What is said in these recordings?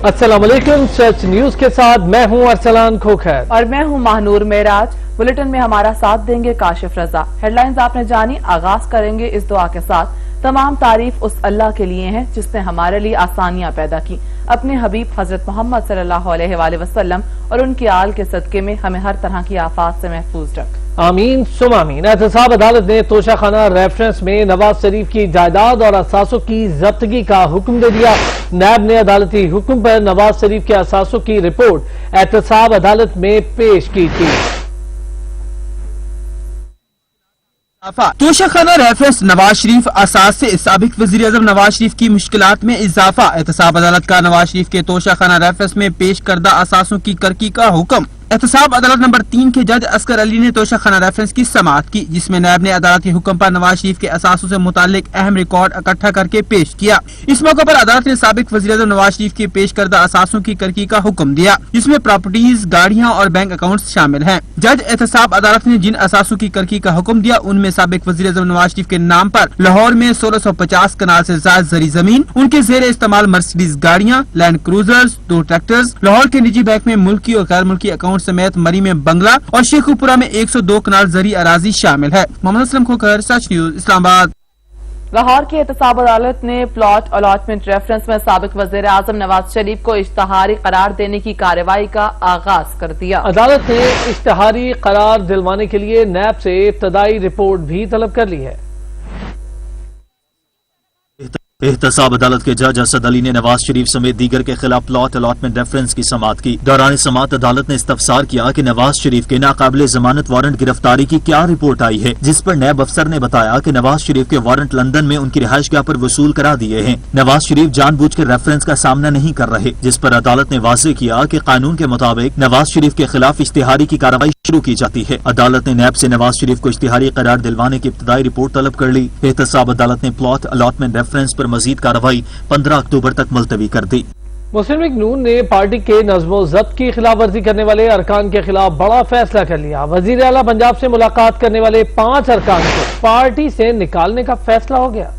अस्सलाम वालेकुम। सच न्यूज के साथ मैं हूं अरसलान खोखर और मैं हूं महानूर मेराज। बुलेटिन में हमारा साथ देंगे काशिफ रजा। हेडलाइंस आपने जानी, आगाज करेंगे इस दुआ के साथ। तमाम तारीफ उस अल्लाह के लिए है जिसने हमारे लिए आसानियां पैदा की। अपने हबीब हजरत मोहम्मद सल्लल्लाहु अलैहि वसल्लम और उनकी आल के सदके में हमें हर तरह की आफात से महफूज रख। आमीन सुम आमीन। एहतसाब अदालत ने तोशाखाना रेफरेंस में नवाज शरीफ की जायदाद और असासों की जब्तगी का हुक्म दे दिया। नैब ने अदालती हुक्म पर नवाज शरीफ के असासों की रिपोर्ट एहतसाब अदालत में पेश की थी। तोशाखाना रेफरेंस नवाज शरीफ असास से साबिक वजीर आज़म नवाज शरीफ की मुश्किलात में इजाफा। एहतसाब अदालत का नवाज शरीफ के तोशाखाना रेफरेंस में पेश करदा असासों की करकी का हुक्म। एहतसाब अदालत नंबर 3 के जज असगर अली ने तोशाखाना रेफरेंस की समाअत की, जिसमें नैब ने अदालती हुक्म पर नवाज शरीफ के असासों से मुतालिक अहम रिकॉर्ड इकट्ठा करके पेश किया। इस मौके पर अदालत ने साबिक वज़ीर आज़म नवाज शरीफ के पेश करदा असासों की करकी का हुक्म दिया, जिसमें प्रॉपर्टीज, गाड़ियां और बैंक अकाउंट्स शामिल हैं। जज एहतसाब अदालत ने जिन असासों की करकी का हुक्म दिया उनमें साबिक वज़ीर आज़म नवाज शरीफ के नाम पर लाहौर में 1650 कनाल से ज्यादा जरी जमीन, उनके जेर इस्तेमाल मर्सिडीज गाड़ियां, लैंड क्रूजर्स, 2 ट्रैक्टर्स, लाहौर के निजी बैंक में मुल्की और गैर मुल्की अकाउंट समेत मरी में बंगला और शेखुपुरा में 102 कनाल जरी अराजी शामिल है। मोहम्मद असलम खोखर, सच न्यूज, इस्लामाबाद। लाहौर की एहतसाब अदालत ने प्लॉट अलॉटमेंट रेफरेंस में साबिक वज़ीर आज़म नवाज शरीफ को इश्तहारी करार देने की कार्रवाई का आगाज कर दिया। अदालत ने इश्तहारी करार दिलवाने के लिए नैब से इब्तदाई रिपोर्ट भी तलब कर ली है। एहतसाब अदालत के जज असद अली ने नवाज शरीफ समेत दीगर के खिलाफ प्लॉट अलॉटमेंट रेफरेंस की समाअत की। दौरान समाअत अदालत ने इस्तफसार किया कि नवाज शरीफ के नाकाबिले जमानत वारंट गिरफ्तारी की क्या रिपोर्ट आई है, जिस पर नैब अफसर ने बताया कि नवाज शरीफ के वारंट लंदन में उनकी रिहाइशगाह पर वसूल करा दिए हैं। नवाज शरीफ जानबूझकर रेफरेंस का सामना नहीं कर रहे, जिस पर अदालत ने वाज़ेह किया कि कानून के मुताबिक नवाज शरीफ के खिलाफ इश्तिहारी की कार्रवाई शुरू की जाती है। अदालत ने नैब से नवाज शरीफ को इश्तिहारी करार दिलवाने की इब्तदाई रिपोर्ट तलब कर ली। एहतसाब अदालत ने प्लॉट अलॉटमेंट रेफरेंस पर मजीद कार्रवाई 15 अक्टूबर तक मुलतवी कर दी। मुस्लिम लीग नून ने पार्टी के नज़्म ज़ब्त की खिलाफ वर्जी करने वाले अरकान के खिलाफ बड़ा फैसला कर लिया। वजीर आला पंजाब से मुलाकात करने वाले 5 अरकान को पार्टी से निकालने का फैसला हो गया।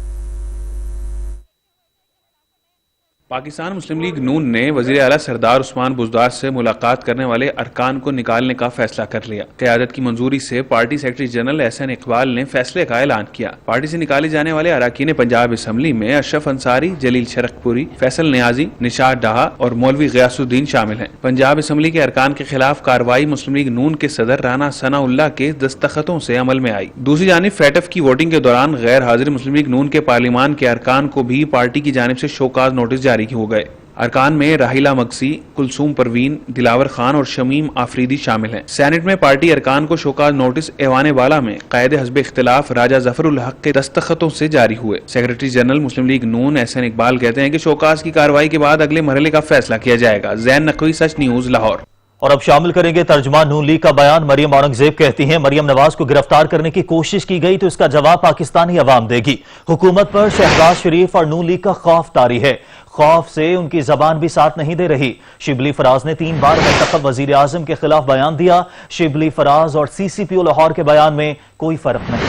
पाकिस्तान मुस्लिम लीग नून ने वज़ीर आला सरदार उस्मान बुज़दार से मुलाकात करने वाले अरकान को निकालने का फैसला कर लिया। क़यादत की मंजूरी से party secretary general Ehsan Iqbal ने फैसले का ऐलान किया। पार्टी से निकाले जाने वाले अरकान पंजाब असम्बली में अशरफ अंसारी, जलील शरकपुरी, फैसल नियाजी, निशात डाहा और मौलवी गयासुद्दीन शामिल हैं। पंजाब असम्बली के अरकान के खिलाफ कार्रवाई मुस्लिम लीग नून के सदर राना सनाउल्लाह के दस्तखतों से अमल में आई। दूसरी जानिब फैटफ की वोटिंग के दौरान गैर हाजिर मुस्लिम लीग नून के पार्लिमान के अरकान को भी पार्टी की जानिब से शोकाज नोटिस जारी हो गए। अरकान में राहिला मक्सी, कुलसूम परवीन, दिलावर खान और शमीम आफरीदी शामिल हैं। सेनेट में पार्टी अरकान को शोकाज नोटिस ऐवान बाला में कायदे हस्ब इख्तिलाफ राजा जफरुल हक के दस्तखतों से जारी हुए। सेक्रेटरी जनरल मुस्लिम लीग नून एहसन इकबाल कहते हैं कि शोकाज की कार्रवाई के बाद अगले मरहले का फैसला किया जाएगा। जैन नकवी, सच न्यूज, लाहौर। और अब शामिल करेंगे तर्जुमान नून लीग का बयान। मरियम औरंगजेब कहती हैं मरियम नवाज को गिरफ्तार करने की कोशिश की गई तो इसका जवाब पाकिस्तानी अवाम देगी। हुकूमत पर शहबाज शरीफ और नून लीग का खौफ तारी है। खौफ से उनकी जबान भी साथ नहीं दे रही। शिबली फराज ने 3 बार मुंतखब वजीर आजम के खिलाफ बयान दिया। शिबली फराज और CCPO लाहौर के बयान में कोई फर्क नहीं।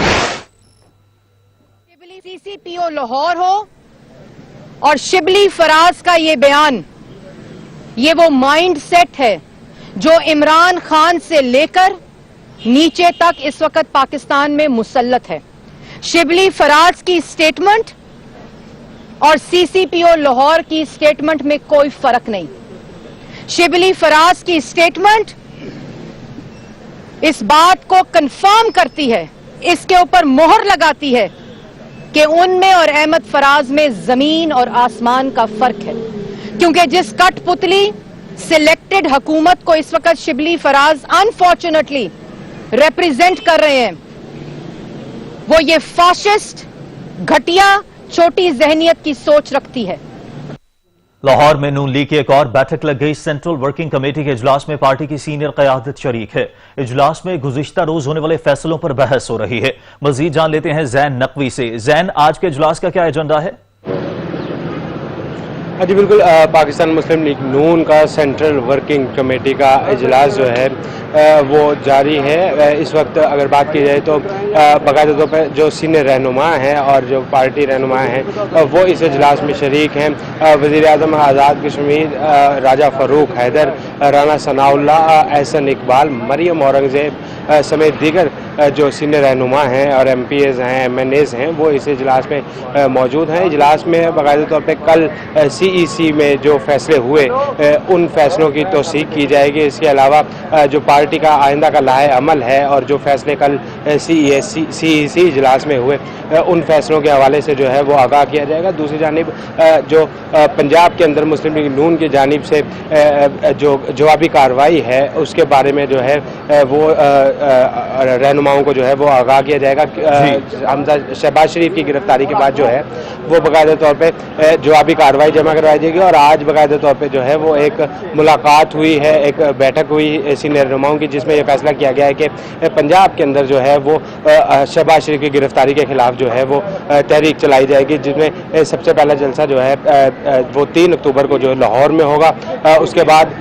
शिबली CCPO लाहौर हो और शिबली फराज का ये बयान, ये वो माइंड सेट है जो इमरान खान से लेकर नीचे तक इस वक्त पाकिस्तान में मुसल्लत है। शिबली फराज की स्टेटमेंट और CCPO लाहौर की स्टेटमेंट में कोई फर्क नहीं। शिबली फराज की स्टेटमेंट इस बात को कंफर्म करती है, इसके ऊपर मोहर लगाती है कि उनमें और अहमद फराज में जमीन और आसमान का फर्क है। क्योंकि जिस कठपुतली सिलेक्टेड हुकूमत को इस वक्त शिबली फराज अनफॉर्चुनेटली रिप्रेजेंट कर रहे हैं, वो ये फाशिस्ट, घटिया, छोटी जहनियत की सोच रखती है। लाहौर में नून लीग की एक और बैठक लग गई। सेंट्रल वर्किंग कमेटी के इजलास में पार्टी की सीनियर क़यादत शरीक है। इजलास में गुज़िश्ता रोज होने वाले फैसलों पर बहस हो रही है। मजीद जान लेते हैं जैन नकवी से। जैन, आज के इजलास का क्या एजेंडा है? जी बिल्कुल, पाकिस्तान मुस्लिम लीग नून का सेंट्रल वर्किंग कमेटी का इजलास जो है وہ جاری ہے۔ اس وقت اگر بات کی جائے تو باقاعدہ طور پر جو سینئر رہنما ہیں اور جو پارٹی رہنما ہیں وہ اس اجلاس میں شریک ہیں۔ وزیر اعظم آزاد کشمیر راجہ فاروق حیدر، رانا ثناء اللہ، احسن اقبال، مریم اورنگزیب سمیت دیگر جو سینئر رہنما ہیں اور ایم پی ایز ہیں، ایم این ایز ہیں، وہ اس اجلاس میں موجود ہیں۔ اجلاس میں باقاعدہ طور پہ کل سی ای سی میں جو فیصلے ہوئے ان فیصلوں کی توثیق کی جائے گی۔ اس کے علاوہ جو پارٹی کا آئندہ کا لائحہ عمل ہے اور جو فیصلے کل سی ای سی اجلاس میں ہوئے ان فیصلوں کے حوالے سے جو ہے وہ آگاہ کیا جائے گا۔ دوسری جانب جو پنجاب کے اندر مسلم لیگ نون کی جانب سے جو جوابی کارروائی ہے اس کے بارے میں جو ہے وہ رہنماؤں کو جو ہے وہ آگاہ کیا جائے گا۔ حمزہ شہباز شریف کی گرفتاری کے بعد جو ہے وہ باقاعدہ طور پہ جوابی کارروائی جمع کروائی جائے گی، اور آج باقاعدہ طور پہ جو ہے وہ ایک ملاقات ہوئی ہے، ایک بیٹھک ہوئی سینئر رہنماؤں کی، جس میں یہ فیصلہ کیا گیا ہے کہ پنجاب کے اندر جو ہے وہ شہباز شریف کی گرفتاری کے خلاف جو ہے وہ تحریک چلائی جائے گی، جس میں سب سے پہلا جلسہ جو ہے وہ 3 اکتوبر کو جو لاہور میں ہوگا۔ اس کے بعد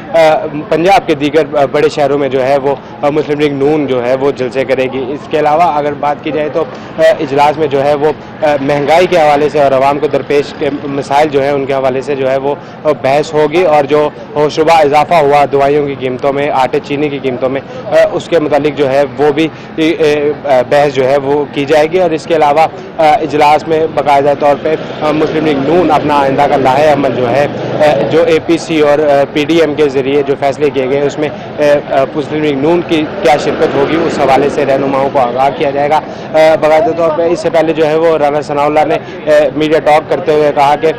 پنجاب کے دیگر بڑے شہروں میں جو ہے وہ مسلم لیگ نون جو ہے وہ جلسے کرے گی۔ اس کے علاوہ اگر بات کی جائے تو اجلاس میں جو ہے وہ مہنگائی کے حوالے سے اور عوام کو درپیش کے مسائل جو ہیں ان کے حوالے سے جو ہے وہ بحث ہوگی، اور جو شبہ اضافہ ہوا دوائیوں کی قیمتوں میں، آٹے چینی کی قیمتوں میں، اس کے متعلق جو ہے وہ بھی بحث جو ہے وہ کی جائے گی۔ اور اس کے علاوہ اجلاس میں باقاعدہ طور پہ مسلم لیگ نون اپنا آئندہ کا لائحہ عمل جو ہے جو اے پی سی اور پی ڈی ایم کے ذریعے جو فیصلے کیے گئے اس میں مسلم لیگ نون کی کیا شرکت ہوگی اس حوالے سے رہنماؤں کو آگاہ کیا جائے گا۔ باقاعدہ طور پہ اس سے پہلے جو ہے وہ رانا ثناء اللہ نے میڈیا ٹاک کرتے ہوئے کہا کہ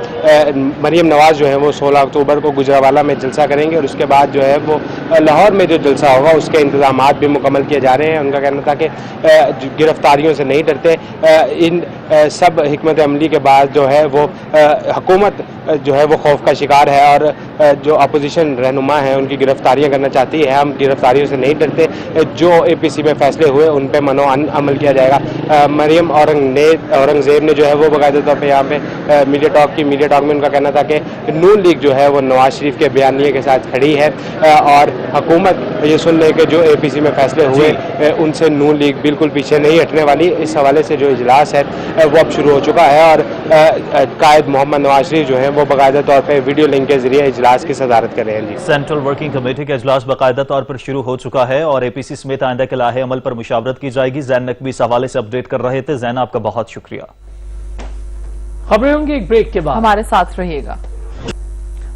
مریم نواز جو ہے وہ 16 اکتوبر کو گجرانوالہ میں جلسہ کریں گے، اور اس کے بعد جو ہے وہ لاہور میں جو جلسہ ہوگا اس کے انتظامات بھی مکمل کیے جا رہے ہیں۔ ان کا کہنا تھا کہ گرفتاریوں سے نہیں ڈرتے، ان سب حکمت عملی کے بعد جو ہے وہ حکومت جو ہے وہ خوف کا شکار ہے، اور جو اپوزیشن رہنما ہیں ان کی گرفتاریاں کرنا چاہتی ہے، ہم گرفتاریوں سے نہیں ڈرتے، جو اے پی سی میں فیصلے ہوئے ان پہ منو عمل کیا جائے گا۔ مریم اورنگزیب نے جو ہے وہ باقاعدہ طور پہ یہاں پہ میڈیا ٹاک میں ان کا کہنا تھا کہ نون لیگ جو ہے وہ نواز شریف کے بیانیے کے ساتھ کھڑی ہے، اور حکومت یہ سن لے کہ جو اے پی سی میں فیصلے ہوئے ان سے نون لیگ بالکل پیچھے نہیں ہٹنے والی۔ اس حوالے سے جو اجلاس ہے وہ اب شروع ہو چکا ہے، اور قائد محمد نواز شریف جو ہیں وہ باقاعدہ طور پہ ویڈیو لنک کے ذریعے اجلاس کی صدارت کر رہے ہیں۔ سینٹرل ورکنگ کمیٹی کا اجلاس باقاعدہ طور پر شروع ہو چکا ہے، اور اے پی سی سمیت آئندہ کے لائحہ عمل پر مشاورت کی جائے گی۔ زین نقوی اس حوالے سے اپڈیٹ کر رہے تھے۔ زین، آپ کا بہت شکریہ۔ خبریں ہوں گی ایک بریک کے بعد، ہمارے ساتھ رہیے گا۔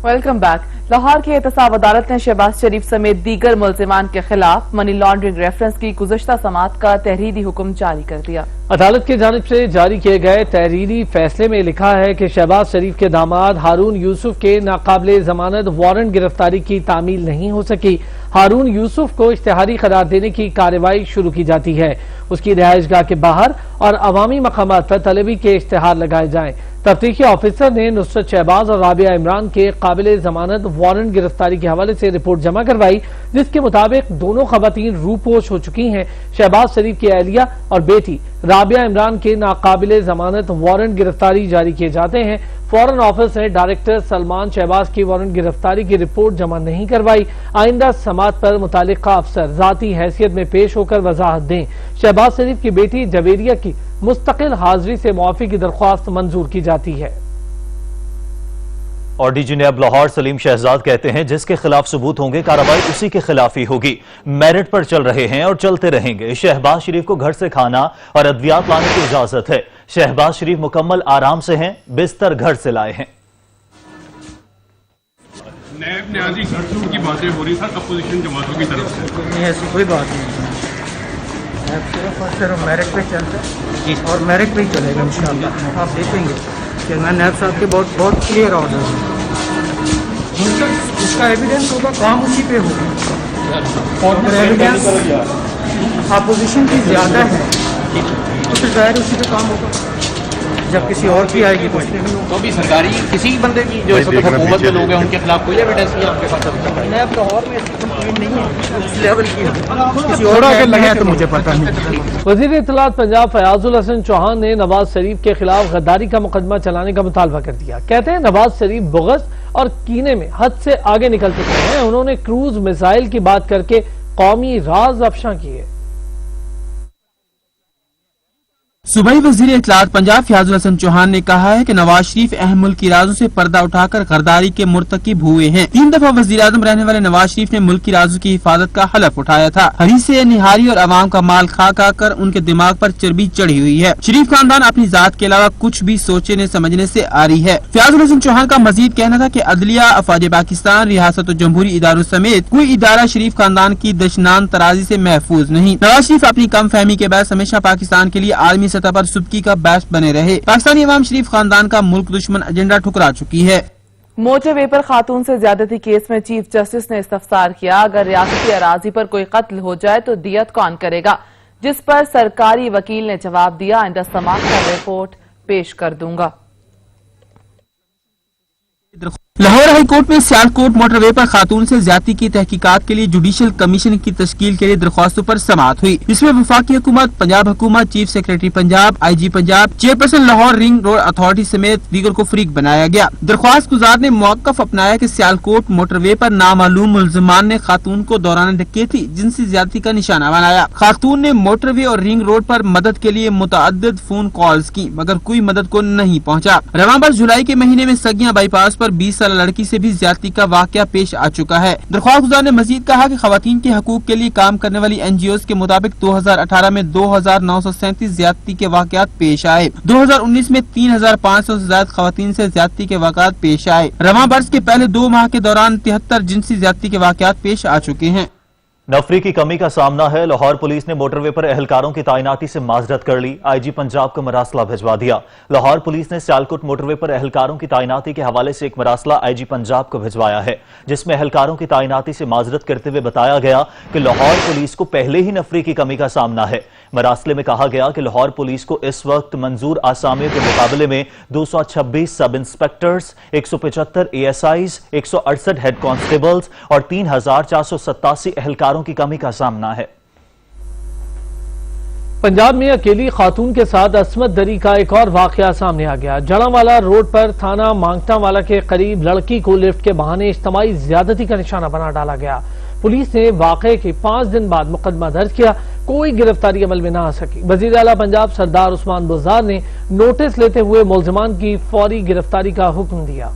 Welcome back. لاہور کی احتساب عدالت نے شہباز شریف سمیت دیگر ملزمان کے خلاف منی لانڈرنگ ریفرنس کی گزشتہ سماعت کا تحریری حکم جاری کر دیا۔ عدالت کی جانب سے جاری کیے گئے تحریری فیصلے میں لکھا ہے کہ شہباز شریف کے داماد ہارون یوسف کے ناقابل ضمانت وارنٹ گرفتاری کی تعمیل نہیں ہو سکی۔ ہارون یوسف کو اشتہاری قرار دینے کی کارروائی شروع کی جاتی ہے، اس کی رہائش گاہ کے باہر اور عوامی مقامات پر طلبی کے اشتہار لگائے جائیں۔ تفتیشی آفیسر نے نصرت شہباز اور رابعہ عمران کے قابل ضمانت وارنٹ گرفتاری کے حوالے سے رپورٹ جمع کروائی، جس کے مطابق دونوں خواتین روپوش ہو چکی ہیں۔ شہباز شریف کی اہلیہ اور بیٹی رابعہ عمران کے ناقابل ضمانت وارنٹ گرفتاری جاری کیے جاتے ہیں۔ فورن آفس نے ڈائریکٹر سلمان شہباز کی وارنٹ گرفتاری کی رپورٹ جمع نہیں کروائی۔ آئندہ سماعت پر متعلقہ افسر ذاتی حیثیت میں پیش ہو کر وضاحت دیں۔ شہباز شریف کی بیٹی جویریہ کی مستقل حاضری سے معافی کی درخواست منظور کی جاتی ہے۔ اور ڈی جی نیب لاہور سلیم شہزاد کہتے ہیں جس کے خلاف ثبوت ہوں گے کارروائی اسی کے خلاف ہی ہوگی۔ میرٹ پر چل رہے ہیں اور چلتے رہیں گے۔ شہباز شریف کو گھر سے کھانا اور ادویات لانے کی اجازت ہے۔ شہباز شریف مکمل آرام سے ہیں، بستر گھر سے لائے ہیں۔ نیب نے آدھی گھر چھوڑ کی باتیں ہو رہی سر اپوزیشن جماعتوں کی طرف سے۔ نہیں، ایسی کوئی بات نہیں ہے۔ نیب صرف اور صرف میرٹ پہ چلتا ہے اور میرٹ پہ ہی چلے گا انشاءاللہ۔ آپ دیکھیں گے کہ میں نیب صاحب کے بہت کلیئر آرڈر ہے، اس کا ایویڈنس ہوگا، کام اسی پہ ہوگا، اور اگر ایویڈنس اپوزیشن کی زیادہ ہے تو پھر ظاہر اسی پہ کام ہوگا۔ جب کسی اور کی آئے گی تو بھی سرکاری کسی بندے کی جو اس وقت حکومت میں لوگ ہیں ان کے خلاف کوئی ایویڈنس نہیں آپ کے پاس؟ نیب لاہور میں ایسی کمپلین نہیں ہے اس لیول کی، کسی اور کا لگا تو مجھے پتہ نہیں۔ وزیر اطلاعات پنجاب فیاض الحسن چوہان نے نواز شریف کے خلاف غداری کا مقدمہ چلانے کا مطالبہ کر دیا۔ کہتے ہیں نواز شریف بغض اور کینے میں حد سے آگے نکل چکے ہیں۔ انہوں نے کروز میزائل کی بات کر کے قومی راز افشاں کیے۔ صوبائی وزیر اطلاعات پنجاب فیاض الحسن چوہان نے کہا ہے کہ نواز شریف اہم ملکی رازوں سے پردہ اٹھا کر غداری کے مرتکب ہوئے ہیں۔ 3 دفعہ وزیر اعظم رہنے والے نواز شریف نے ملکی رازوں کی حفاظت کا حلف اٹھایا تھا۔ ہری سے نہاری اور عوام کا مال کھا کر ان کے دماغ پر چربی چڑھی ہوئی ہے۔ شریف خاندان اپنی ذات کے علاوہ کچھ بھی سوچنے سمجھنے سے آری ہے۔ فیاض الحسن چوہان کا مزید کہنا تھا کہ عدلیہ، افواج پاکستان، ریاست و جمہوری اداروں سمیت کوئی ادارہ شریف خاندان کی دشنام ترازی سے محفوظ نہیں۔ نواز شریف اپنی کم فہمی کے باعث ہمیشہ پاکستان کے لیے عالمی سطح پر سبکی کا باعث بنے رہے۔ پاکستانی عوام شریف خاندان کا ملک دشمن ایجنڈا ٹھکرا چکی ہے۔ موٹر وے پر خاتون سے زیادتی کیس میں چیف جسٹس نے استفسار کیا، اگر ریاستی اراضی پر کوئی قتل ہو جائے تو دیت کون کرے گا، جس پر سرکاری وکیل نے جواب دیا، آئندہ سماعت کا رپورٹ پیش کر دوں گا۔ لاہور ہائی کورٹ میں سیالکوٹ موٹر وے پر خاتون سے زیادتی کی تحقیقات کے لیے جوڈیشل کمیشن کی تشکیل کے لیے درخواستوں پر سماعت ہوئی، جس میں وفاقی حکومت، پنجاب حکومت، chief secretary Punjab, I G Punjab, chairperson Lahore ring road authority سمیت دیگر کو فریق بنایا گیا۔ درخواست گزار نے موقف اپنایا کہ سیالکوٹ موٹر وے پر نامعلوم ملزمان نے خاتون کو دوران ڈکیتی جنسی زیادتی کا نشانہ بنایا۔ خاتون نے موٹر وے اور رنگ روڈ پر مدد کے لیے متعدد فون کالز کی، مگر کوئی مدد کو نہیں پہنچا۔ رواں برس جولائی کے مہینے میں سگیاں بائی پاس پر 20 سالہ لڑکی سے بھی زیادتی کا واقعہ پیش آ چکا ہے۔ درخواست گزار نے مزید کہا کہ خواتین کے حقوق کے لیے کام کرنے والی این جی اوز کے مطابق 2018 میں 2937 زیادتی کے واقعات پیش آئے۔ 2019 میں 3500 سے زائد خواتین سے زیادتی کے واقعات پیش آئے۔ رواں برس کے پہلے 2 ماہ کے دوران 73 جنسی زیادتی کے واقعات پیش آ چکے ہیں۔ نفری کی کمی کا سامنا ہے، لاہور پولیس نے موٹر وے پر اہلکاروں کی تعیناتی سے معذرت کر لی، آئی جی پنجاب کو مراسلہ بھجوا دیا۔ لاہور پولیس نے سیالکوٹ موٹر وے پر اہلکاروں کی تعیناتی کے حوالے سے ایک مراسلہ آئی جی پنجاب کو بھجوایا ہے، جس میں اہلکاروں کی تعیناتی سے معذرت کرتے ہوئے بتایا گیا کہ لاہور پولیس کو پہلے ہی نفری کی کمی کا سامنا ہے۔ مراسلے میں کہا گیا کہ لاہور پولیس کو اس وقت منظور آسامیوں کے مقابلے میں 226 sub inspectors, 175 A S Is, 168 head constables اور 3487 اہلکاروں کی کمی کا سامنا ہے۔ پنجاب میں اکیلی خاتون کے ساتھ عصمت دری کا ایک اور واقعہ سامنے آ گیا۔ جڑاوالا روڈ پر تھانہ مانگٹا والا کے قریب لڑکی کو لفٹ کے بہانے اجتماعی زیادتی کا نشانہ بنا ڈالا گیا۔ پولیس نے واقعے کے 5 دن بعد مقدمہ درج کیا، کوئی گرفتاری عمل میں نہ آ سکی۔ وزیر اعلیٰ پنجاب سردار عثمان بزدار نے نوٹس لیتے ہوئے ملزمان کی فوری گرفتاری کا حکم دیا۔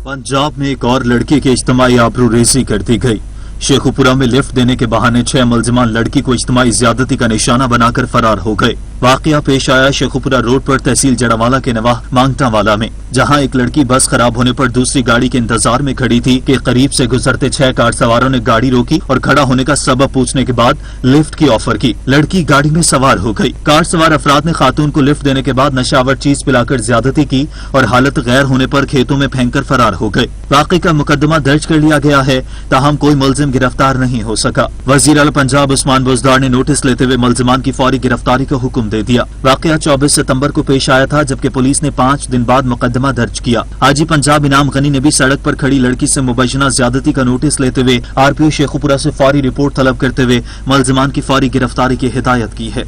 پنجاب میں ایک اور لڑکی کی اجتماعی آبروریزی کر دی گئی۔ شیخوپورہ میں لفٹ دینے کے بہانے 6 ملزمان لڑکی کو اجتماعی زیادتی کا نشانہ بنا کر فرار ہو گئے۔ واقعہ پیش آیا شیخوپورہ روڈ پر تحصیل جڑاوالا کے نواح مانگٹا والا میں، جہاں ایک لڑکی بس خراب ہونے پر دوسری گاڑی کے انتظار میں کھڑی تھی کہ قریب سے گزرتے 6 کار سواروں نے گاڑی روکی اور کھڑا ہونے کا سبب پوچھنے کے بعد لفٹ کی آفر کی۔ لڑکی گاڑی میں سوار ہو گئی۔ کار سوار افراد نے خاتون کو لفٹ دینے کے بعد نشاور چیز پلا کر زیادتی کی اور حالت غیر ہونے پر کھیتوں میں پھینک کر فرار ہو گئے۔ واقعے کا مقدمہ درج کر لیا گیا ہے، تاہم کوئی ملزم گرفتار نہیں ہو سکا۔ وزیر اعلیٰ پنجاب عثمان بزدار نے نوٹس لیتے ہوئے ملزمان کی فوری گرفتاری کا حکم دے دیا۔ واقعہ 24 ستمبر کو پیش آیا تھا، جبکہ پولیس نے 5 دن بعد مقدمہ درج کیا۔ آج پنجاب انعام غنی نے بھی سڑک پر کھڑی لڑکی سے مبینہ زیادتی کا نوٹس لیتے ہوئے آر پی او شیخوپورہ سے فوری رپورٹ طلب کرتے ہوئے ملزمان کی فوری گرفتاری کی ہدایت کی ہے۔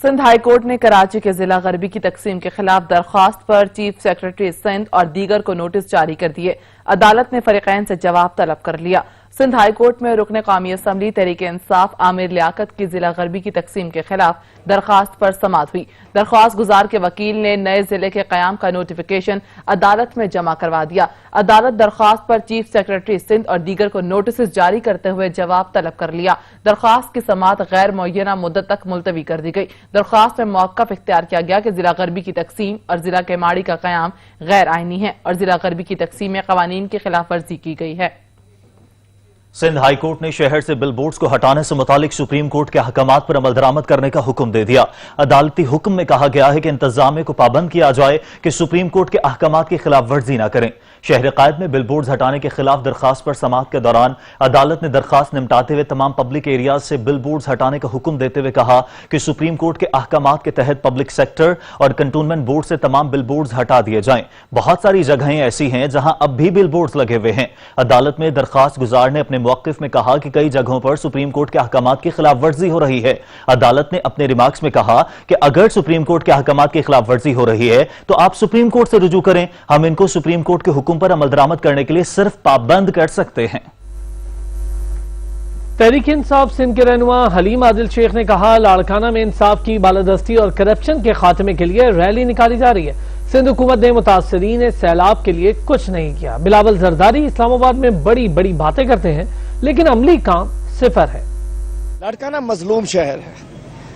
سندھ ہائی کورٹ نے کراچی کے ضلع غربی کی تقسیم کے خلاف درخواست پر چیف سیکرٹری سندھ اور دیگر کو نوٹس جاری کر دیے۔ عدالت نے فریقین سے جواب طلب کر لیا۔ سندھ ہائی کورٹ میں رکن قومی اسمبلی تحریک انصاف عامر لیاقت کی ضلع غربی کی تقسیم کے خلاف درخواست پر سماعت ہوئی۔ درخواست گزار کے وکیل نے نئے ضلع کے قیام کا نوٹیفیکیشن عدالت میں جمع کروا دیا۔ عدالت درخواست پر چیف سیکرٹری سندھ اور دیگر کو نوٹسز جاری کرتے ہوئے جواب طلب کر لیا۔ درخواست کی سماعت غیر معینہ مدت تک ملتوی کر دی گئی۔ درخواست میں موقف اختیار کیا گیا کہ ضلع غربی کی تقسیم اور ضلع کیماڑی کا قیام غیر آئینی ہے اور ضلع غربی کی تقسیم میں قوانین کی خلاف ورزی کی گئی ہے۔ سندھ ہائی کورٹ نے شہر سے بل بورڈز کو ہٹانے سے متعلق سپریم کورٹ کے احکامات پر عمل درآمد کرنے کا حکم دے دیا۔ عدالتی حکم میں کہا گیا ہے کہ انتظامیہ کو پابند کیا جائے کہ سپریم کورٹ کے احکامات کی خلاف ورزی نہ کریں۔ شہر قائد میں بل بورڈز ہٹانے کے خلاف درخواست پر سماعت کے دوران عدالت نے درخواست نمٹاتے ہوئے تمام پبلک ایریاز سے بل بورڈز ہٹانے کا حکم دیتے ہوئے کہا کہ سپریم کورٹ کے احکامات کے تحت پبلک سیکٹر اور کنٹونمنٹ بورڈ سے تمام بل بورڈز ہٹا دیے جائیں۔ بہت ساری جگہیں ایسی ہیں جہاں اب بھی بل بورڈز لگے ہوئے ہیں۔ عدالت میں درخواست گزار نے اپنے موقف میں کہا کہ کئی جگہوں پر سپریم کورٹ کے احکامات کی خلاف ورزی ہو رہی ہے۔ عدالت نے اپنے ریمارکس میں کہا کہ اگر سپریم کورٹ کے احکامات کی خلاف ورزی ہو رہی ہے تو آپ سپریم کورٹ سے رجوع کریں، ہم ان کو سپریم کورٹ کے حکم پر عمل درآمد کرنے کے لیے صرف پابند کر سکتے ہیں۔ तहरीक इंसाफ सिंध के रहनुमा हलीम आदिल शेख ने कहा, लाड़काना में इंसाफ की बालादस्ती और करप्शन के खात्मे के लिए रैली निकाली जा रही है। सिंध हुकूमत ने मुतासरीन सैलाब के लिए कुछ नहीं किया। बिलावल जरदारी इस्लामाबाद में बड़ी बड़ी बातें करते हैं, लेकिन अमली काम सिफर है। लाड़काना मजलूम शहर है।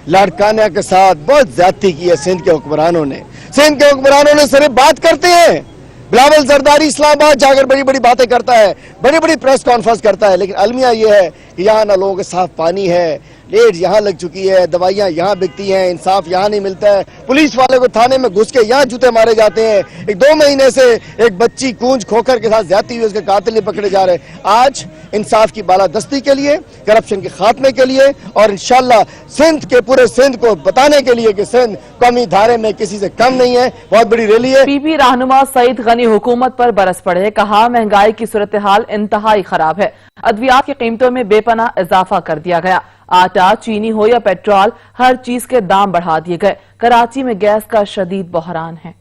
लाड़काना के साथ बहुत ज्यादती की है सिंध के हुक्मरानों ने। सिंध के हुक्मरानों ने सिर्फ बात करते हैं। बिलावल जरदारी इस्लामाबाद जाकर बड़ी बड़ी बातें करता है, बड़ी बड़ी प्रेस कॉन्फ्रेंस करता है, लेकिन अलमिया ये है कि यहाँ ना लोगों के साफ पानी है, लेट यहाँ लग चुकी है, दवाइयाँ यहाँ बिकती हैं, इंसाफ यहाँ नहीं मिलता है। पुलिस वाले को थाने में घुस के यहाँ जूते मारे जाते हैं। एक 2 महीने से एक बच्ची कूंज खोकर के साथ ज्यादती हुई, उसके कातिल नहीं पकड़े जा रहे। आज इंसाफ की बालादस्ती के लिए, करप्शन के खात्मे के लिए और इंशाल्लाह सिंध के पूरे सिंध को बताने के लिए कि सिंध कौमी धारे में किसी से कम नहीं है। बहुत बड़ी रैली है। पीपी रहनुमा सईद गनी हुकूमत पर बरस पड़े। कहा, महंगाई की सूरत हाल इंतहाई खराब है। अद्वियात की कीमतों में बेपनाह इजाफा कर दिया गया। आटा, चीनी हो या पेट्रोल, हर चीज के दाम बढ़ा दिए गए। कराची में गैस का शदीद बहरान है।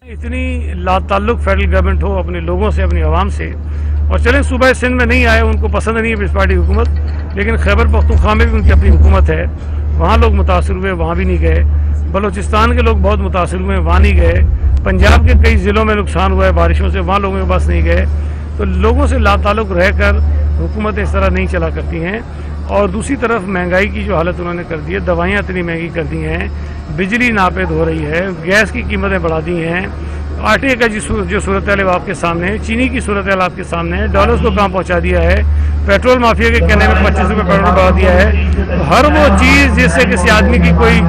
इतनी लाताल्लुक फेडरल गवर्नमेंट हो अपने लोगों से, अपनी आवाम से, और चलें सूबा सिंध में नहीं आए, उनको पसंद नहीं है पीपल्स पार्टी हुकूमत, लेकिन खैबर पख्तूनख्वा में भी उनकी अपनी हुकूमत है। वहाँ लोग मुतासर हुए, वहाँ भी नहीं गए। बलोचिस्तान के लोग बहुत मुतासर हुए, वहाँ नहीं गए। पंजाब के कई जिलों में नुकसान हुआ है बारिशों से, वहाँ लोगों के पास नहीं गए। तो लोगों से लाताल्लुक रहकर हुकूमतें इस तरह नहीं चला करती हैं। और दूसरी तरफ महंगाई की जो हालत उन्होंने कर दी है, दवाइयाँ इतनी महंगी कर दी हैं, बिजली नापेद हो रही है, गैस की कीमतें बढ़ा दी हैं, आटे का जो सूरत हाल आपके सामने है, चीनी की सूरत हाल आपके सामने है, डॉलर्स को कहाँ पहुँचा दिया है, पेट्रोल माफिया के कहने में 25 रुपये पेट्रोल बढ़ा दिया है। तो हर वो चीज़ जिससे किसी आदमी की कोई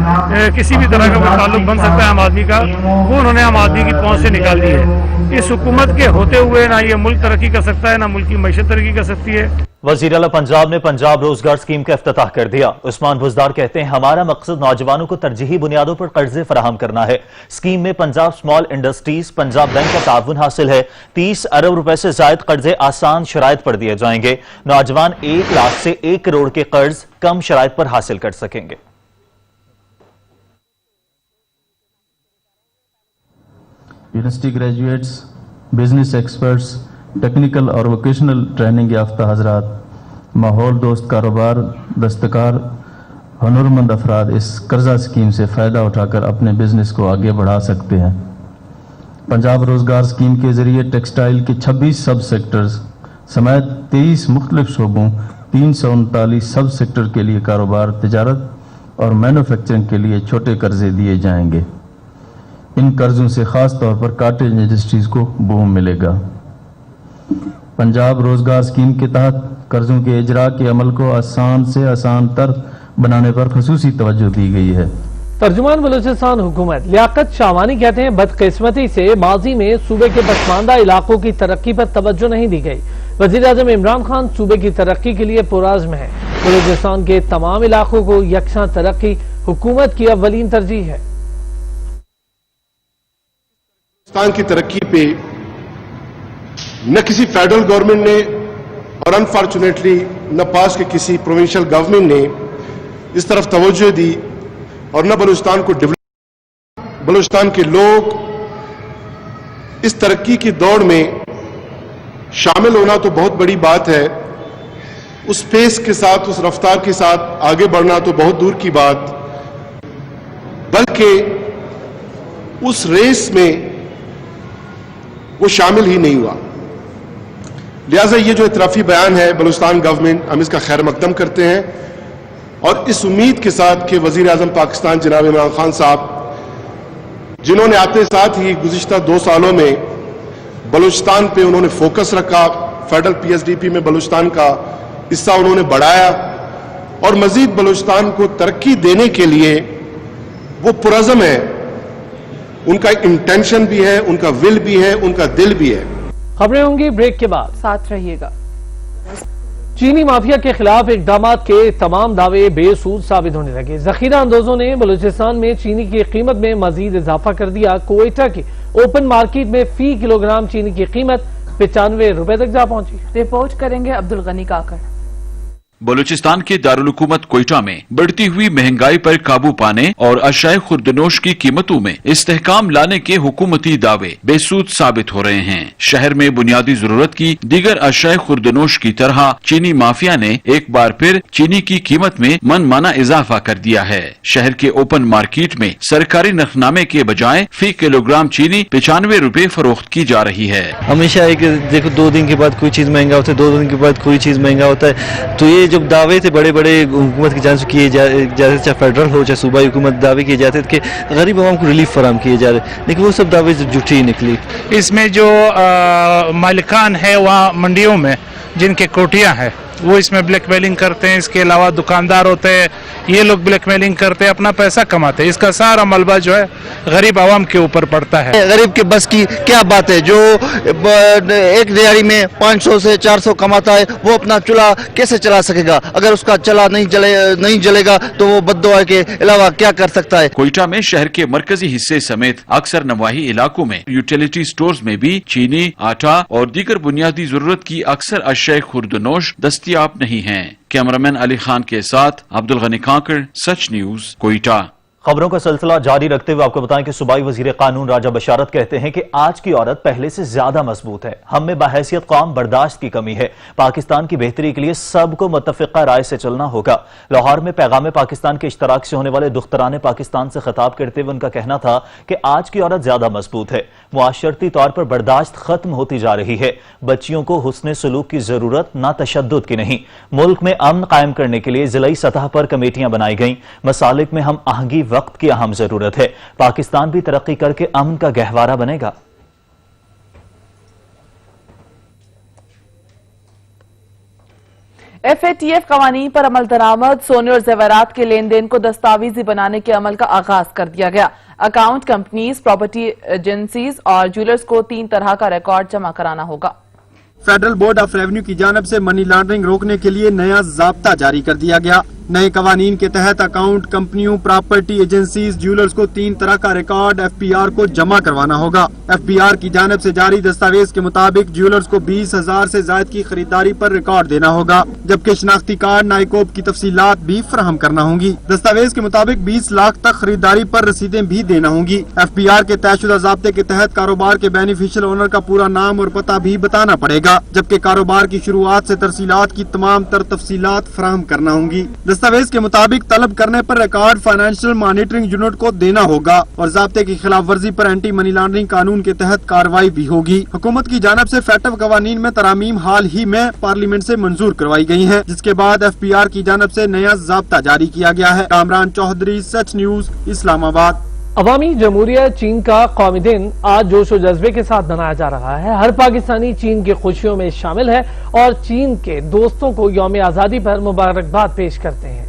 किसी भी तरह का कोई ताल्लुक बन सकता है आम आदमी का, वो उन्होंने आम आदमी की पहुँच से निकाल दी है। इस हुकूमत के होते हुए ना ये मुल्क तरक्की कर सकता है, ना मुल्क की मईशत तरक्की कर सकती है। वज़ीर आला पंजाब ने पंजाब रोजगार स्कीम का इफ्तिताह कर दिया। उस्मान बुज़दार कहते हैं, हमारा मकसद नौजवानों को तरजीही बुनियादों पर कर्जे फराहम करना है। स्कीम में Punjab small industries, Punjab bank का ताउन हासिल है। 30 अरब रुपए से जायद कर्जे आसान शराइत पर दिए जाएंगे। नौजवान 1 लाख से 1 करोड़ के कर्ज कम शराइत पर हासिल कर सकेंगे। University graduates, business experts, technical और वोकेशनल ट्रेनिंग याफ्ता हजरात, माहौल दोस्त कारोबार, दस्तकार, हुनरमंद अफराद इस कर्जा स्कीम से फ़ायदा उठाकर अपने बिजनेस को आगे बढ़ा सकते हैं। पंजाब रोजगार स्कीम के जरिए टेक्सटाइल के 26 सब सेक्टर्स समेत 23 मुख्तलिफ शोबों 339 सब सेक्टर के लिए कारोबार, तिजारत और मैन्युफैक्चरिंग के लिए छोटे कर्जे दिए जाएंगे। इन कर्जों से खास तौर पर कॉटेज इंडस्ट्रीज को बूम मिलेगा। पंजाब रोजगार स्कीम के तहत कर्जों के इजरा के अमल को आसान से आसान तर बनाने पर खसूसी तवज्जो दी गई है। तर्जुमान बलूचिस्तान हुकूमत लियाकत शाहवानी कहते हैं, बदकिस्मती से माजी में सूबे के पसमानदा इलाकों की तरक्की पर तवज्जो नहीं दी गई। वजीर आजम इमरान खान सूबे की तरक्की के लिए पुराज़्म है। बलूचिस्तान के तमाम इलाकों को यकसां तरक्की हुकूमत की अव्वलीन तरजीह है। पाकिस्तान की तरक्की पे न किसी फेडरल गवर्नमेंट ने और अनफॉर्चुनेटली न पास के किसी प्रोविंशियल गवर्नमेंट ने इस तरफ तवज्जो दी और न बलूचिस्तान को डेवलप। बलूचिस्तान के लोग इस तरक्की की दौड़ में शामिल होना तो बहुत बड़ी बात है, उस पेस के साथ, उस रफ्तार के साथ आगे बढ़ना तो बहुत दूर की बात, बल्कि उस रेस में वो शामिल ही नहीं हुआ। लिहाजा ये जो इतराफी बयान है बलूचिस्तान गवर्नमेंट, हम इसका खैर मकदम करते हैं और इस उम्मीद के साथ कि वजीर आजम पाकिस्तान जनाब इमरान खान साहब, जिन्होंने आते साथ ही गुज़िश्ता 2 सालों में बलूचिस्तान पे उन्होंने फोकस रखा, फेडरल PSDP में बलूचिस्तान का हिस्सा उन्होंने बढ़ाया और मजीद बलूचिस्तान को तरक्की देने के लिए वो पुरज़्म है। उनका इंटेंशन भी है, उनका विल भी है, उनका दिल भी है। खबरें होंगी ब्रेक के बाद, साथ रहिएगा। चीनी माफिया के खिलाफ इकदामात के तमाम दावे बेसूद साबित होने लगे। जखीरा अंदोजों ने बलूचिस्तान में चीनी की कीमत में मजीद इजाफा कर दिया। कोयटा की ओपन मार्केट में फी किलोग्राम चीनी की कीमत 95 रुपए तक जा पहुंची। रिपोर्ट करेंगे अब्दुल गनी काकर। बलूचिस्तान के दारुल हुकूमत कोयटा में बढ़ती हुई महंगाई पर काबू पाने और अशाए खुर्दनोश की कीमतों में इस्तेहकाम लाने के हुकूमती दावे बेसूद साबित हो रहे हैं। शहर में बुनियादी जरूरत की दीगर अशाए खुर्दनोश की तरह चीनी माफिया ने एक बार फिर चीनी की कीमत में मनमाना इजाफा कर दिया है। शहर के ओपन मार्केट में सरकारी नरखनामे के बजाय फी किलोग्राम चीनी 95 रुपए फरोख्त की जा रही है। हमेशा एक देखो 2 दिन के बाद कोई चीज महंगा होता है, 2 दिन के बाद कोई चीज महंगा होता है। तो ये जो दावे थे बड़े बड़े हुकूमत की जानिब से किए जाते, चाहे फेडरल हो चाहे सूबाई हुकूमत, दावे किए जाते थे कि गरीब आवाम को रिलीफ फराहम किए जा रहे, लेकिन वो सब दावे झूठी ही निकली। इसमें जो मालिकान है वहाँ मंडियों में जिनके कोठियाँ हैं वो इसमें ब्लैकमेलिंग करते हैं। इसके अलावा दुकानदार होते हैं, ये लोग ब्लैकमेलिंग करते हैं, अपना पैसा कमाते हैं। इसका सारा मलबा जो है गरीब आवाम के ऊपर पड़ता है। गरीब के बस की क्या बात है, जो एक दिहाड़ी में 500 से 400 कमाता है वो अपना चूल्हा कैसे चला सकेगा? अगर उसका चला नहीं जलेगा तो वो बद्दुआ के अलावा क्या कर सकता है? कोयटा में शहर के मरकजी हिस्से समेत अक्सर नवाही इलाकों में यूटिलिटी स्टोर्स में भी चीनी, आटा और दीगर बुनियादी जरूरत की अक्सर अशाए खुर्दनोश दस्तयाब नहीं हैं। कैमरामैन अली खान के साथ अब्दुल गनी कांकर, सच न्यूज, कोयटा। खबरों का सिलसिला जारी रखते हुए आपको बताएं कि सूबाई वजीर कानून राजा बशारत कहते हैं कि आज की औरत पहले से ज्यादा मजबूत है। हम में बहैसियत कौम बर्दाश्त की कमी है। पाकिस्तान की बेहतरी के लिए सबको मुत्तफिका राय से चलना होगा। लाहौर में पैगाम पाकिस्तान के इश्तराक से होने वाले दुख्तरान पाकिस्तान से खिताब करते हुए उनका कहना था कि आज की औरत ज्यादा मजबूत है। मुआशरती तौर पर बर्दाश्त खत्म होती जा रही है। बच्चियों को हुस्ने सलूक की जरूरत, ना तशद्दुद की नहीं। मुल्क में अमन कायम करने के लिए जिलाई सतह पर कमेटियां बनाई गईं। मसालिक में हम आहंगी वक्त की अहम जरूरत है। पाकिस्तान भी तरक्की करके अमन का गहवारा बनेगा। FATF कवानीन पर अमल दरामद, सोने और जेवरात के लेन देन को दस्तावेजी बनाने के अमल का आगाज कर दिया गया। अकाउंट कंपनीज, प्रॉपर्टी एजेंसीज और ज्वेलर्स को 3 तरह का रिकॉर्ड जमा कराना होगा। फेडरल बोर्ड ऑफ रेवेन्यू की जानिब से मनी लॉन्ड्रिंग रोकने के लिए नया ज़ाब्ता जारी कर दिया गया। नए कवानीन के तहत अकाउंट कंपनियों, प्रॉपर्टी एजेंसीज, ज्वेलर्स को 3 तरह का रिकॉर्ड FPR को जमा करवाना होगा। FPR की जानिब से जारी दस्तावेज के मुताबिक ज्वेलर्स को 20,000 से ज्यादा की खरीदारी पर रिकॉर्ड देना होगा, जबकि शनाख्ती कार्ड, नाइकोब की तफसीलात भी फराहम करना होंगी। दस्तावेज के मुताबिक 20 लाख तक खरीदारी पर रसीदें भी देना होंगी। FPR के तयशुदा ज़ाब्ते के तहत कारोबार के बेनिफिशियल ओनर का पूरा नाम और पता भी बताना पड़ेगा, जबकि कारोबार की शुरुआत से तरसीलात की तमाम तर तफसीलात फराहम करना होंगी। दस्तावेज के मुताबिक तलब करने पर रिकॉर्ड फाइनेंशियल मॉनिटरिंग यूनिट को देना होगा और ज़ाब्ते की खिलाफ वर्जी पर एंटी मनी लॉन्ड्रिंग कानून के तहत कार्रवाई भी होगी। हुकूमत की जानिब से फैटव कवानीन में तरामीम हाल ही में पार्लियामेंट से मंजूर करवाई गई हैं, जिसके बाद FPR की जानिब से नया ज़ाब्ता जारी किया गया है। कामरान चौधरी, सच न्यूज, इस्लामाबाद। अवामी जमहूरियत चीन का कौमी दिन आज जोश और जज्बे के साथ मनाया जा रहा है। हर पाकिस्तानी चीन की खुशियों में शामिल है और चीन के दोस्तों को यौम आज़ादी पर मुबारकबाद पेश करते हैं।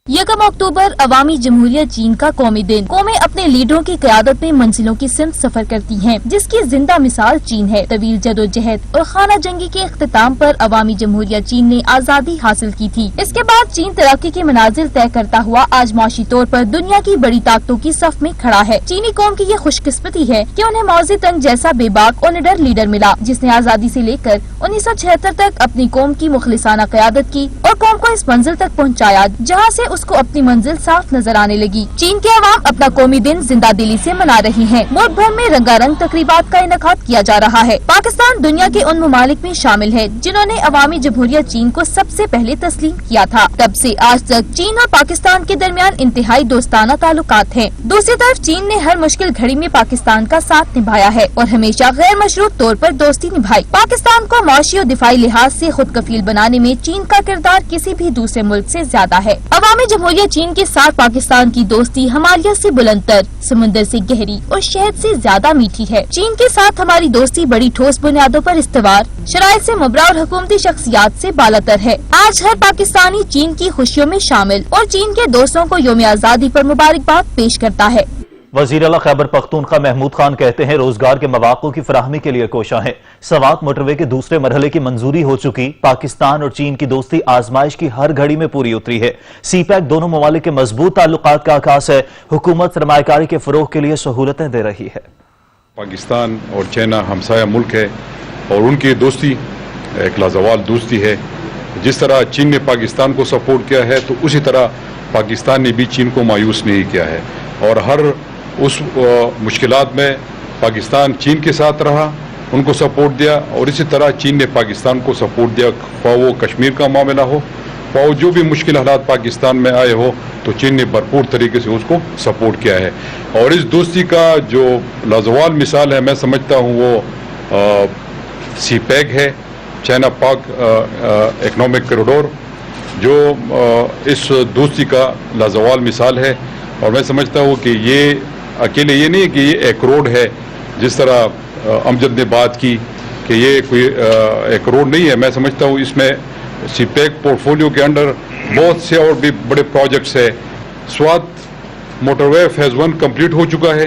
1 अक्टूबर अवामी जमहूरियत चीन का कौमी दिन। कौमें अपने लीडरों की क़यादत में मंजिलों की सिमत सफर करती हैं, जिसकी जिंदा मिसाल चीन है। तवील जदोजहद और खाना जंगी के इख्तिताम पर अवामी जमहूरियत चीन ने आज़ादी हासिल की थी। इसके बाद चीन तरक्की के मनाजिल तय करता हुआ आज माशी तौर पर दुनिया की बड़ी ताकतों की सफ में खड़ा है। चीनी कौम की ये खुशकिस्मती है कि उन्हें माओज़ी तंग जैसा बेबाक और निडर लीडर मिला, जिसने आज़ादी से लेकर 1976 तक अपनी कौम की मुखलिसाना क़यादत की और कौम को इस मंजिल तक पहुँचाया जहाँ से उसको अपनी मंजिल साफ नजर आने लगी। चीन के अवाम अपना कौमी दिन जिंदा दिली से मना रही हैं। मुल्क भर में रंगारंग तकरीबात का इनेकाद किया जा रहा है। पाकिस्तान दुनिया के उन ममालिक में शामिल है जिन्होंने अवामी जमहूरियत चीन को सबसे पहले तस्लीम किया था। तब से आज तक चीन और पाकिस्तान के दरमियान इंतहाई दोस्ताना ताल्लुकात हैं। दूसरी तरफ चीन ने हर मुश्किल घड़ी में पाकिस्तान का साथ निभाया है और हमेशा गैर मशरूत तौर पर दोस्ती निभाई। पाकिस्तान को माशी और दिफाई लिहाज से खुद कफील बनाने में चीन का किरदार किसी भी दूसरे मुल्क से ज्यादा है। अवामी जमहूरियत चीन के साथ पाकिस्तान की दोस्ती हिमालय से बुलंदतर, समंदर से गहरी और शहद से ज्यादा मीठी है। चीन के साथ हमारी दोस्ती बड़ी ठोस बुनियादों पर इस्तवार, शराइत से मुबरा और हुकूमती शख्सियात से बालातर है। आज हर पाकिस्तानी चीन की खुशियों में शामिल और चीन के दोस्तों को यौम आज़ादी पर मुबारकबाद पेश करता है। वज़ीर आला खैबर पख्तूनख्वा महमूद खान कहते हैं रोजगार के मौक़ों की फराहमी के लिए कोशा है। सवात मोटरवे के दूसरे मरहले की मंजूरी हो चुकी। पाकिस्तान और चीन की दोस्ती आजमाइश की हर घड़ी में पूरी उतरी है। CPEC दोनों ममालिक के मजबूत ताल्लुकात का आकाश है। हुकूमत सरमायाकारी के फरोग के लिए सहूलतें दे रही है। पाकिस्तान और चाइना हमसाया मुल्क है और उनकी दोस्ती एक लाजवाल दोस्ती है जिस तरह चीन ने पाकिस्तान को सपोर्ट किया है तो उसी तरह पाकिस्तान ने भी चीन को मायूस नहीं किया है और हर उस मुश्किलात में पाकिस्तान चीन के साथ रहा, उनको सपोर्ट दिया और इसी तरह चीन ने पाकिस्तान को सपोर्ट दिया। वो कश्मीर का मामला हो, वो जो भी मुश्किल हालात पाकिस्तान में आए हो तो चीन ने भरपूर तरीके से उसको सपोर्ट किया है। और इस दोस्ती का जो लाजवाल मिसाल है मैं समझता हूँ वो सीपैक है, चाइना पाक इकोनॉमिक कॉरिडोर, जो इस दोस्ती का लाजवाल मिसाल है। और मैं समझता हूँ कि ये अकेले ये नहीं है कि ये एक रोड है जिस तरह अमजद ने बात की कि ये कोई एक रोड नहीं है। मैं समझता हूँ इसमें सीपैक पोर्टफोलियो के अंडर बहुत से और भी बड़े प्रोजेक्ट्स है। स्वात मोटरवे फेज 1 कंप्लीट हो चुका है,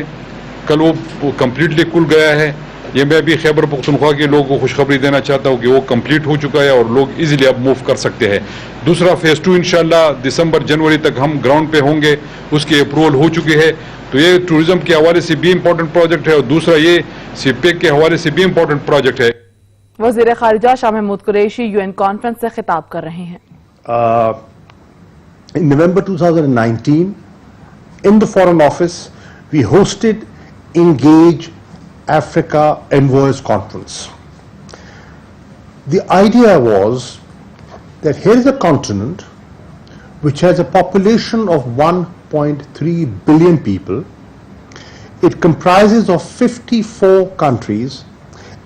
कल वो कंप्लीटली खुल गया है। ये मैं भी खैबर पख्तूनख्वा के लोगों को खुशखबरी देना चाहता हूँ कि वो कंप्लीट हो चुका है और लोग इजीली अब मूव कर सकते हैं। दूसरा फेज 2 इंशाल्लाह दिसंबर जनवरी तक हम ग्राउंड पे होंगे, उसकी अप्रूवल हो चुकी है। तो ये टूरिज्म के हवाले से भी इम्पोर्टेंट प्रोजेक्ट है और दूसरा ये सीपैक के हवाले से भी इम्पोर्टेंट प्रोजेक्ट है। वज़ीर ख़ारिजा शाह महमूद कुरैशी यूएन कॉन्फ्रेंस से खिताब कर रहे हैं। In November 2019, in the Foreign Office, we hosted Engage Africa Envoys Conference. The idea was that here is a continent which has a population of 1.3 billion people. It comprises of 54 countries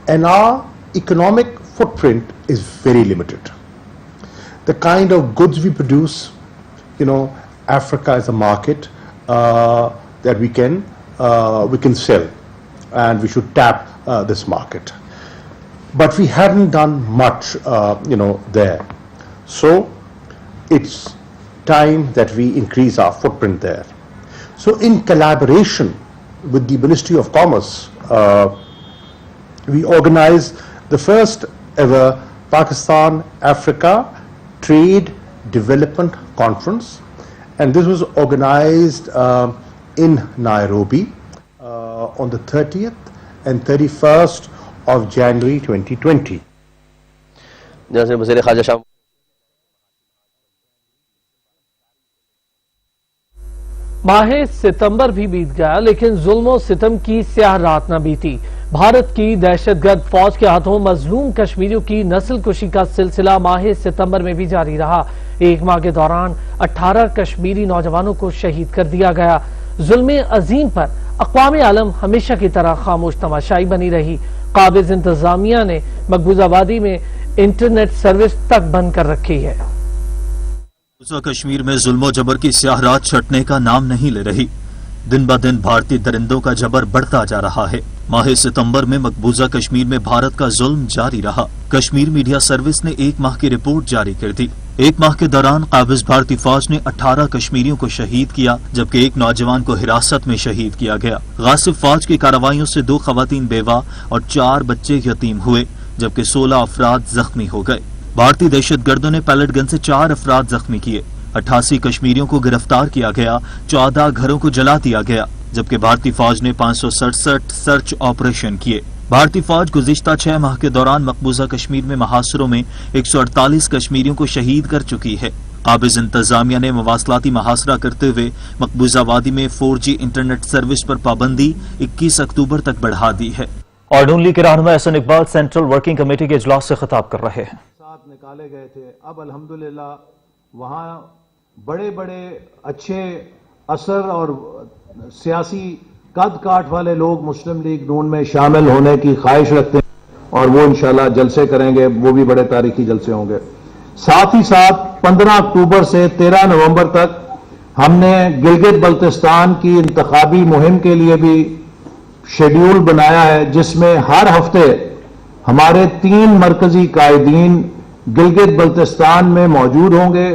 and our economic footprint is very limited. The kind of goods we produce, Africa is a market that we can sell, and we should tap this market. But we hadn't done much, there. So it's time that we increase our footprint there. So in collaboration with the Ministry of Commerce, we organized the first ever Pakistan Africa Trade Development Conference, and this was organized in Nairobi on the 30th and 31st of January 2020. माह सितंबर भी बीत गया लेकिन जुल्म सितम की स्याह रात न बीती। भारत की दहशतगर्द फौज के हाथों मजलूम कश्मीरियों की नस्ल कुशी का सिलसिला माह सितंबर में भी जारी रहा। एक माह के दौरान 18 कश्मीरी नौजवानों को शहीद कर दिया गया। जुल्म अजीम पर अक़वाम आलम हमेशा की तरह खामोश तमाशाई बनी रही। काबिज इंतजामिया ने मकबूजा वादी में इंटरनेट सर्विस तक बंद कर रखी है। कश्मीर में जुल्म जबर की स्याह रात छटने का नाम नहीं ले रही। दिन ब दिन भारतीय दरिंदों का जबर बढ़ता जा रहा है। माह सितंबर में मकबूजा कश्मीर में भारत का जुल्म जारी रहा। कश्मीर मीडिया सर्विस ने एक माह की रिपोर्ट जारी कर दी। एक माह के दौरान काबिज भारतीय फौज ने 18 कश्मीरियों को शहीद किया, जबकि एक नौजवान को हिरासत में शहीद किया गया। गासिब फौज की कार्रवाइयों से 2 खवातीन बेवा और 4 बच्चे यतीम हुए, जबकि 16 अफराद जख्मी हो गए। भारतीय दहशतगर्दों ने पैलेट गन से 4 अफराद जख्मी किए। 88 कश्मीरियों को गिरफ्तार किया गया, 14 घरों को जला दिया गया, जबकि भारतीय फौज ने 567 सर्च ऑपरेशन किए। भारतीय फौज गुज़िश्ता 6 माह के दौरान मकबूजा कश्मीर में महासरों में 148 कश्मीरियों को शहीद कर चुकी है। काबिज इंतजामिया ने मवासलाती महासरा करते हुए मकबूजा वादी में 4G इंटरनेट सर्विस पर पाबंदी 21 अक्टूबर तक बढ़ा दी है। और नून लीग के रहनुमा Ehsan Iqbal central working committee के इजलास से खिताब कर रहे हैं। निकाले गए थे, अब अल्हम्दुलिल्लाह वहाँ बड़े बड़े अच्छे असर और सियासी कद काठ वाले लोग मुस्लिम लीग नून में शामिल होने की ख्वाहिश रखते हैं और वो इंशाल्लाह जलसे करेंगे, वो भी बड़े तारीखी जलसे होंगे। साथ ही साथ 15 अक्टूबर से 13 नवंबर तक हमने गिलगित बल्तिस्तान की इंतखाबी मुहिम के लिए भी शेड्यूल बनाया है, जिसमें हर हफ्ते हमारे 3 मरकजी कायदीन गिलगित बल्तिस्तान में मौजूद होंगे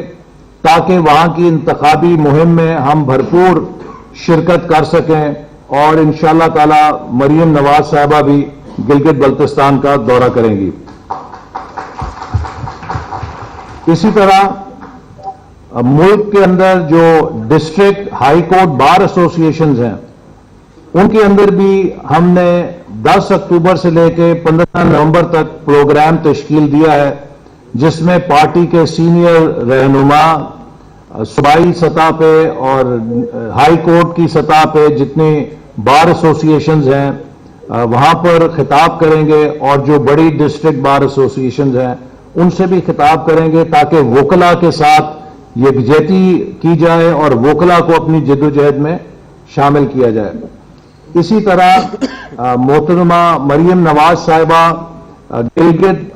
ताकि वहां की इंतखाबी मुहिम में हम भरपूर शिरकत कर सकें और इंशाअल्लाह ताला मरियम नवाज साहबा भी गिलगित बल्तिस्तान का दौरा करेंगी। इसी तरह मुल्क के अंदर जो district high court bar association हैं उनके अंदर भी हमने 10 अक्टूबर से लेकर 15 नवंबर तक प्रोग्राम तश्कील दिया है, जिसमें पार्टी के सीनियर रहनुमा सूबाई सतह पे और हाई कोर्ट की सतह पे जितने बार एसोसिएशंस हैं वहां पर खिताब करेंगे और जो बड़ी डिस्ट्रिक्ट बार एसोसिएशंस हैं उनसे भी खिताब करेंगे ताकि वकला के साथ यकजहती की जाए और वकला को अपनी जद्दोजहद में शामिल किया जाए। इसी तरह मोहतरमा मरियम नवाज साहिबा गिलगित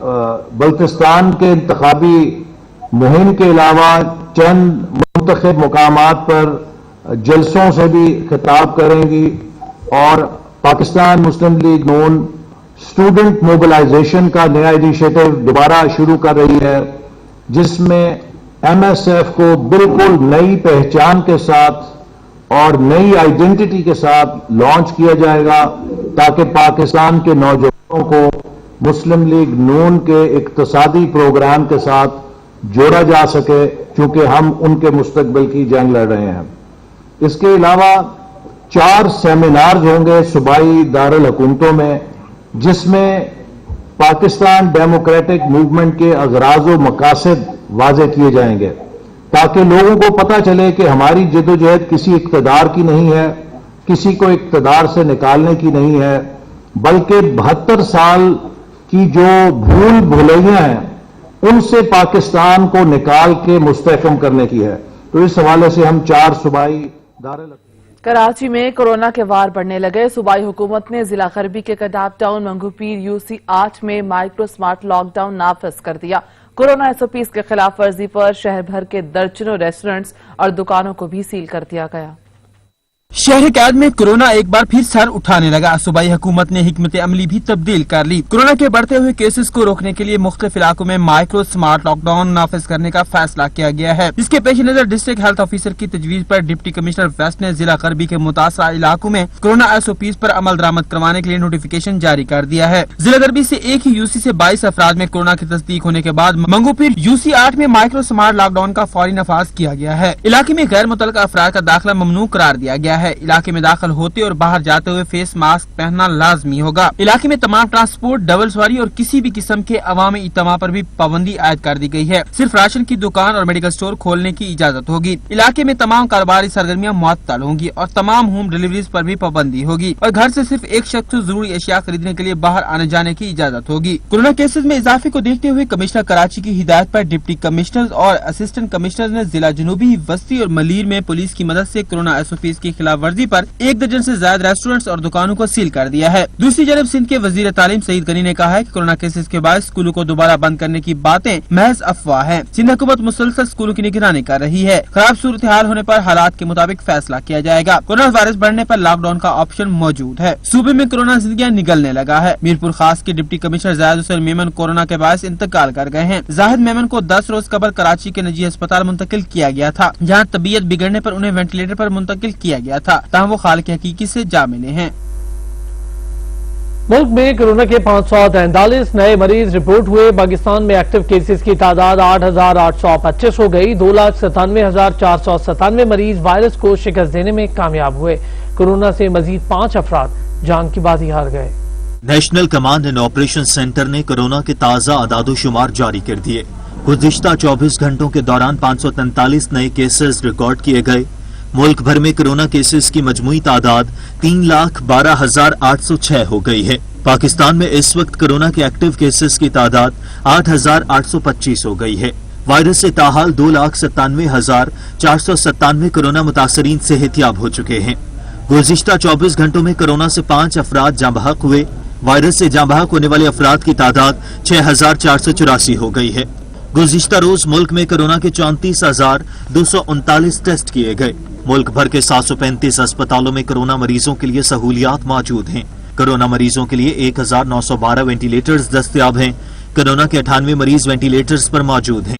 बल्तिस्तान के इंतखाबी मुहिम के अलावा चंद मुंतखब मुकामात पर जलसों से भी खिताब करेंगी और पाकिस्तान मुस्लिम लीग नून स्टूडेंट मोबिलाइजेशन का नया इनिशिएटिव दोबारा शुरू कर रही है, जिसमें एमएसएफ को बिल्कुल नई पहचान के साथ और नई आइडेंटिटी के साथ लॉन्च किया जाएगा ताकि पाकिस्तान के नौजवानों को मुस्लिम लीग नून के इक्तिसादी प्रोग्राम के साथ जोड़ा जा सके, क्योंकि हम उनके मुस्तकबिल की जंग लड़ रहे हैं। इसके अलावा 4 सेमिनार्स होंगे सूबाई दारुल हुकूमतों में, जिसमें पाकिस्तान डेमोक्रेटिक मूवमेंट के अगराज व मकासद वाजे किए जाएंगे ताकि लोगों को पता चले कि हमारी जद्दोजहद किसी इक़्तिदार की नहीं है, किसी को इक़्तिदार से निकालने की नहीं है, बल्कि 72 साल की जो भूल भुलैयां हैं उनसे पाकिस्तान को निकाल के मुस्तहकम करने की है। तो इस हवाले से हम 4 सूबाई दारुल कराची में कोरोना के वार बढ़ने लगे। सूबाई हुकूमत ने जिला गरबी के कदाब टाउन मंगूपीर यूसी 8 में माइक्रो स्मार्ट लॉकडाउन नाफिज कर दिया। कोरोना एसओपीज के खिलाफ वर्जी पर शहर भर के दर्जनों रेस्टोरेंट्स और दुकानों को भी सील कर दिया गया। शहर कैद में कोरोना एक बार फिर सर उठाने लगा। सूबाई हुकूमत ने हिकमत अमली भी तब्दील कर ली। कोरोना के बढ़ते हुए केसेस को रोकने के लिए मुख्तलिफ इलाकों में माइक्रो स्मार्ट लॉकडाउन नाफिज करने का फैसला किया गया है। इसके पेश नजर डिस्ट्रिक्ट हेल्थ ऑफिसर की तजवीज पर डिप्टी कमिश्नर वेस्ट ने जिला गरबी के मुतासरा इलाकों में कोरोना एसओपीज पर अमल दरामद करवाने के लिए नोटिफिकेशन जारी कर दिया है। जिला गरबी से एक ही यूसी से 22 अफराद में कोरोना की तस्दीक होने के बाद मंगूपीर यूसी 8 में माइक्रो स्मार्ट लॉकडाउन का फौरी नफाज किया गया है। इलाके में गैर मुतल्लिका अफराद का दाखिला ममनू करार दिया गया है। इलाके में दाखिल होते और बाहर जाते हुए फेस मास्क पहनना लाजमी होगा। इलाके में तमाम ट्रांसपोर्ट, डबल सवारी और किसी भी किस्म के अवामी इज्तिमा पर भी पाबंदी आयद कर दी गई है। सिर्फ राशन की दुकान और मेडिकल स्टोर खोलने की इजाजत होगी। इलाके में तमाम कारोबारी सरगर्मियां मुअत्तल होंगी और तमाम होम डिलीवरीज पर भी पाबंदी होगी और घर से सिर्फ एक शख्स को जरूरी अशिया खरीदने के लिए बाहर आने जाने की इजाजत होगी। कोरोना केसेस में इजाफे को देखते हुए कमिश्नर कराची की हिदायत पर डिप्टी कमिश्नर और असिस्टेंट कमिश्नर ने जिला जनूबी, वस्ती और मलीर में पुलिस की मदद से कोरोना एसओपीज की खिलाफ वर्जी पर 1 दर्जन से ज्यादा रेस्टोरेंट्स और दुकानों को सील कर दिया है। दूसरी जानब सिंध के वजीर तालीम सईद गनी ने कहा है कि कोरोना केसेस के बाद स्कूलों को दोबारा बंद करने की बातें महज अफवाह है। सिंध हुकूमत मुसलसल स्कूलों की निगरानी कर रही है। खराब सूरत हाल होने पर हालात के मुताबिक फैसला किया जाएगा। कोरोना वायरस बढ़ने पर लॉकडाउन का ऑप्शन मौजूद है। सूबे में कोरोना जिंदगियां निगलने लगा है। मीरपुर खास के deputy commissioner Zahid Hussain Memon corona के बायस इंतकाल कर गए हैं। जाहिद मेमन को 10 रोज कबल कराची के निजी अस्पताल मुंतकिल किया गया था, जहाँ तबीयत बिगड़ने पर उन्हें वेंटिलेटर पर मुंतकिल किया गया था, ताहम वो खालिक हकीकी से जा मिले हैं। मुल्क में कोरोना के 543 नए मरीज रिपोर्ट हुए। पाकिस्तान में एक्टिव केसेस की तादाद 8,825 हो गई। 2,97,497 मरीज वायरस को शिकस्त देने में कामयाब हुए। कोरोना से मजीद 5 अफराद जान की बाजी हार गए। National command and operation centre ने कोरोना के ताज़ा आदादोशुमार जारी कर दिए। गुज़िश्ता 24 घंटों के दौरान 543 नए केसेस रिकॉर्ड किए गए। मुल्क भर में कोरोना केसेस की मजमूई तादाद 3,12,806 हो गई है। पाकिस्तान में इस वक्त कोरोना के एक्टिव केसेस की तादाद 8,825 हो गई है। वायरस से ताहाल 2,97,497 कोरोना मुतासरीन सेहतियाब हो चुके हैं। गुज़िश्ता 24 घंटों में कोरोना से 5 अफराद जाँ बहक हुए। वायरस से जाँ बहक होने वाले अफराद की तादाद 6,484 हो गई है। गुज़िश्ता रोज मुल्क में कोरोना के 34,239 टेस्ट किए गए। मुल्क भर के 735 अस्पतालों में कोरोना मरीजों के लिए सहूलियात मौजूद हैं। कोरोना मरीजों के लिए 1,912 वेंटिलेटर्स दस्तयाब हैं। कोरोना के 98 मरीज वेंटिलेटर्स पर मौजूद हैं।